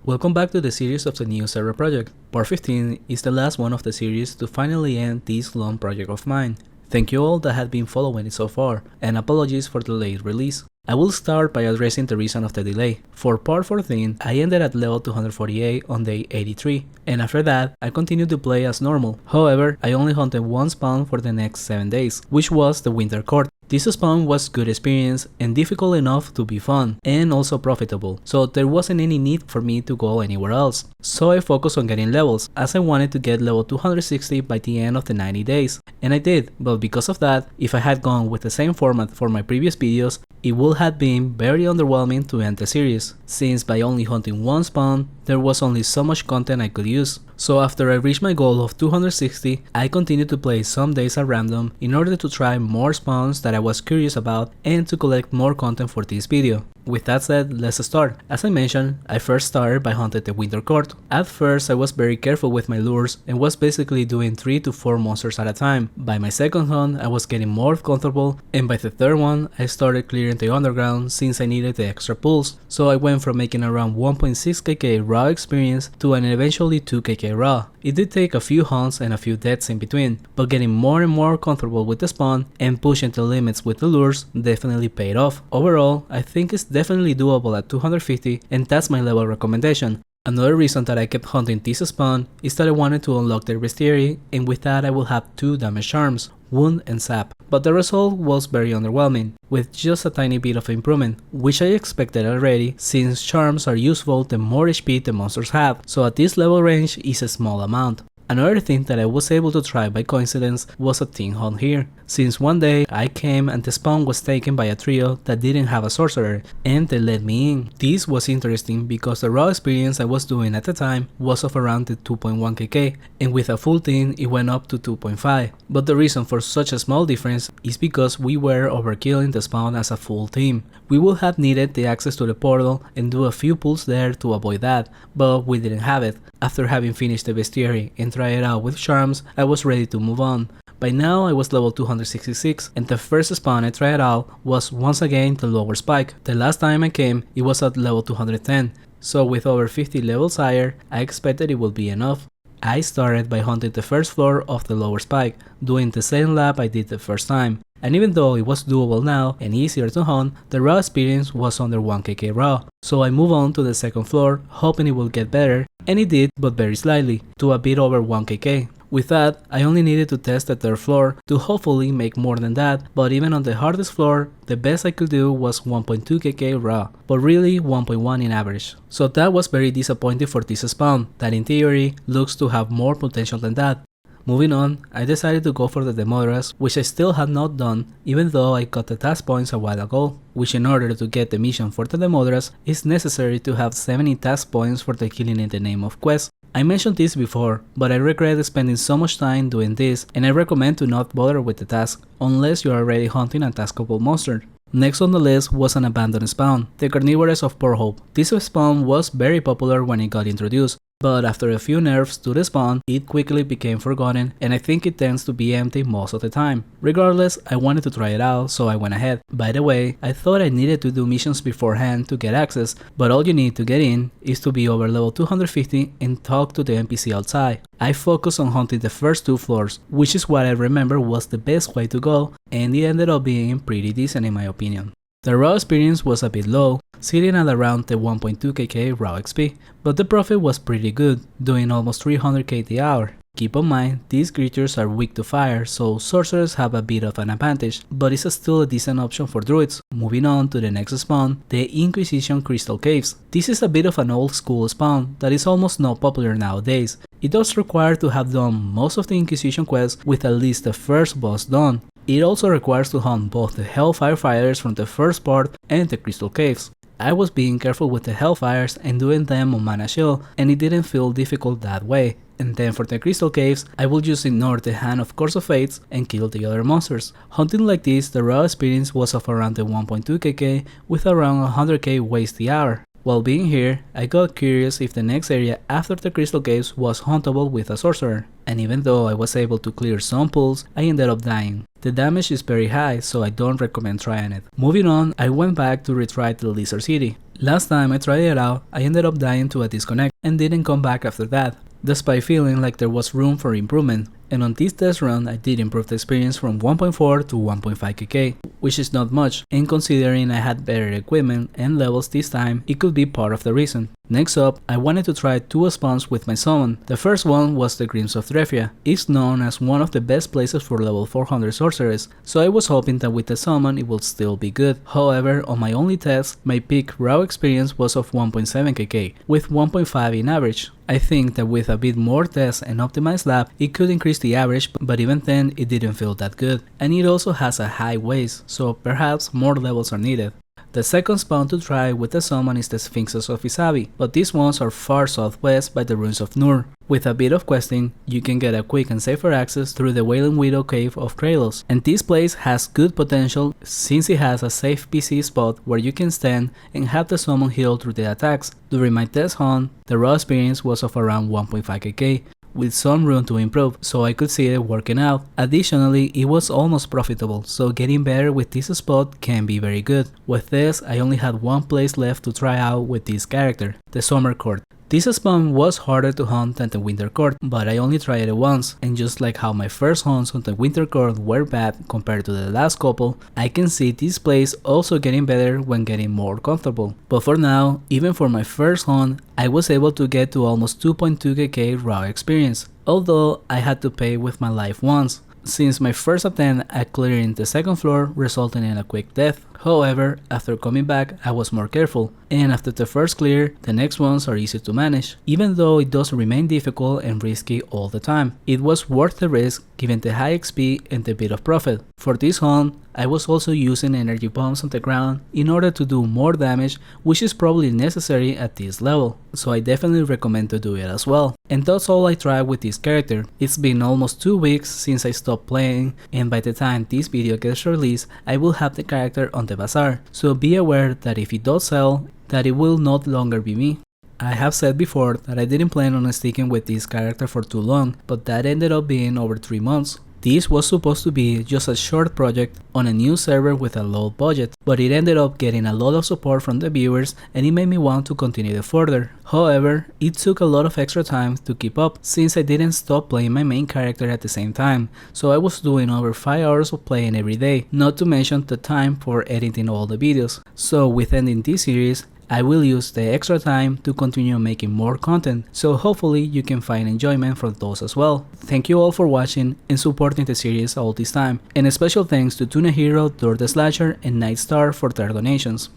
Welcome back to the series of the new server project. Part 15 is the last one of the series to finally end this long project of mine. Thank you all that have been following it so far, and apologies for the late release. I will start by addressing the reason of the delay. For part 14, I ended at level 248 on day 83, and after that, I continued to play as normal. However, I only hunted one spawn for the next 7 days, which was the Winter Court. This spawn was good experience and difficult enough to be fun, and also profitable, so there wasn't any need for me to go anywhere else. So I focused on getting levels, as I wanted to get level 260 by the end of the 90 days, and I did, but because of that, if I had gone with the same format for my previous videos, it would have been very underwhelming to end the series, since by only hunting one spawn, there was only so much content I could use. So after I reached my goal of 260, I continued to play some days at random in order to try more spawns that I was curious about and to collect more content for this video. With that said, let's start. As I mentioned, I first started by hunting the Winter Court. At first, I was very careful with my lures and was basically doing 3 to 4 monsters at a time. By my second hunt, I was getting more comfortable, and by the third one, I started clearing the underground since I needed the extra pulls. So I went from making around 1.6kk raw experience to an eventually 2kk raw. It did take a few hunts and a few deaths in between, but getting more and more comfortable with the spawn and pushing the limits with the lures definitely paid off. Overall, I think it's definitely doable at 250, and that's my level recommendation. Another reason that I kept hunting this spawn is that I wanted to unlock their bestiary, and with that I will have 2 damage charms, Wound and Sap. But the result was very underwhelming, with just a tiny bit of improvement, which I expected already since charms are useful the more HP the monsters have, so at this level range is a small amount. Another thing that I was able to try by coincidence was a team hunt here, since one day I came and the spawn was taken by a trio that didn't have a sorcerer, and they let me in. This was interesting because the raw experience I was doing at the time was of around the 2.1kk, and with a full team it went up to 2.5. But the reason for such a small difference is because we were overkilling the spawn as a full team. We would have needed the access to the portal and do a few pulls there to avoid that, but we didn't have it. After having finished the bestiary and tried it out with charms, I was ready to move on. By now I was level 266, and the first spawn I tried out was once again the lower spike. The last time I came, it was at level 210, so with over 50 levels higher, I expected it would be enough. I started by hunting the first floor of the lower spike, doing the same lap I did the first time. And even though it was doable now and easier to hunt, the raw experience was under 1kk raw. So I moved on to the second floor, hoping it would get better, and it did, but very slightly, to a bit over 1kk. With that, I only needed to test the third floor to hopefully make more than that, but even on the hardest floor, the best I could do was 1.2kk raw, but really 1.1 in average. So that was very disappointing for this spawn, that in theory looks to have more potential than that. Moving on, I decided to go for the Demodras, which I still had not done, even though I got the task points a while ago, which in order to get the mission for the Demodras, is necessary to have 70 task points for the Killing in the Name of quest. I mentioned this before, but I regret spending so much time doing this, and I recommend to not bother with the task, unless you are already hunting a taskable monster. Next on the list was an abandoned spawn, the Carnivores of Port Hope. This spawn was very popular when it got introduced, but after a few nerfs to the spawn, it quickly became forgotten, and I think it tends to be empty most of the time. Regardless, I wanted to try it out, so I went ahead. By the way, I thought I needed to do missions beforehand to get access, but all you need to get in is to be over level 250 and talk to the NPC outside. I focused on hunting the first 2 floors, which is what I remember was the best way to go, and it ended up being pretty decent in my opinion. The raw experience was a bit low, sitting at around the 1.2kk raw XP, but the profit was pretty good, doing almost 300k the hour. Keep in mind, these creatures are weak to fire, so sorcerers have a bit of an advantage, but it's still a decent option for druids. Moving on to the next spawn, the Inquisition Crystal Caves. This is a bit of an old school spawn that is almost not popular nowadays. It does require to have done most of the Inquisition quests with at least the first boss done. It also requires to hunt both the Hellfire Fighters from the first part and the Crystal Caves. I was being careful with the Hellfires and doing them on Mana Shield, and it didn't feel difficult that way. And then for the Crystal Caves, I will just ignore the Hand of Course of Fates and kill the other monsters. Hunting like this, the raw experience was of around the 1.2kk with around 100k waste the hour. While being here, I got curious if the next area after the Crystal Caves was huntable with a sorcerer, and even though I was able to clear some pulls, I ended up dying. The damage is very high, so I don't recommend trying it. Moving on, I went back to retry the Lizard City. Last time I tried it out, I ended up dying to a disconnect and didn't come back after that, despite feeling like there was room for improvement. And on this test run, I did improve the experience from 1.4 to 1.5 kk, which is not much, and considering I had better equipment and levels this time, it could be part of the reason. Next up, I wanted to try 2 spawns with my summon. The first one was the Grims of Drefia. It's known as one of the best places for level 400 sorcerers, so I was hoping that with the summon it would still be good. However, on my only test, my peak raw experience was of 1.7 kk, with 1.5 in average. I think that with a bit more tests and optimized lab, it could increase the average, but even then it didn't feel that good. And it also has a high waste, so perhaps more levels are needed. The second spawn to try with the summon is the Sphinxes of Isabi, but these ones are far southwest by the ruins of Nur. With a bit of questing, you can get a quick and safer access through the Wailing Widow Cave of Kralos, and this place has good potential since it has a safe PC spot where you can stand and have the summon heal through the attacks. During my test hunt, the raw experience was of around 1.5 kk, with some room to improve, so I could see it working out. Additionally, it was almost profitable, so getting better with this spot can be very good. With this, I only had one place left to try out with this character, the Summer Court. This spawn was harder to hunt than the Winter Court, but I only tried it once, and just like how my first hunts on the Winter Court were bad compared to the last couple, I can see this place also getting better when getting more comfortable. But for now, even for my first hunt, I was able to get to almost 2.2 kk raw experience, although I had to pay with my life once, since my first attempt at clearing the second floor resulted in a quick death. However, after coming back, I was more careful, and after the first clear, the next ones are easy to manage, even though it does remain difficult and risky all the time. It was worth the risk given the high XP and the bit of profit. For this hunt, I was also using energy bombs on the ground in order to do more damage, which is probably necessary at this level, so I definitely recommend to do it as well. And that's all I tried with this character. It's been almost 2 weeks since I stopped playing, and by the time this video gets released, I will have the character on the bazaar, so be aware that if it does sell, that it will no longer be me. I have said before that I didn't plan on sticking with this character for too long, but that ended up being over 3 months. This was supposed to be just a short project on a new server with a low budget, but it ended up getting a lot of support from the viewers and it made me want to continue it further. However, it took a lot of extra time to keep up since I didn't stop playing my main character at the same time, so I was doing over 5 hours of playing every day, not to mention the time for editing all the videos. So with ending this series, I will use the extra time to continue making more content, so hopefully you can find enjoyment from those as well. Thank you all for watching and supporting the series all this time, and a special thanks to Tuna Hero, Dor the Slasher, and Nightstar for their donations.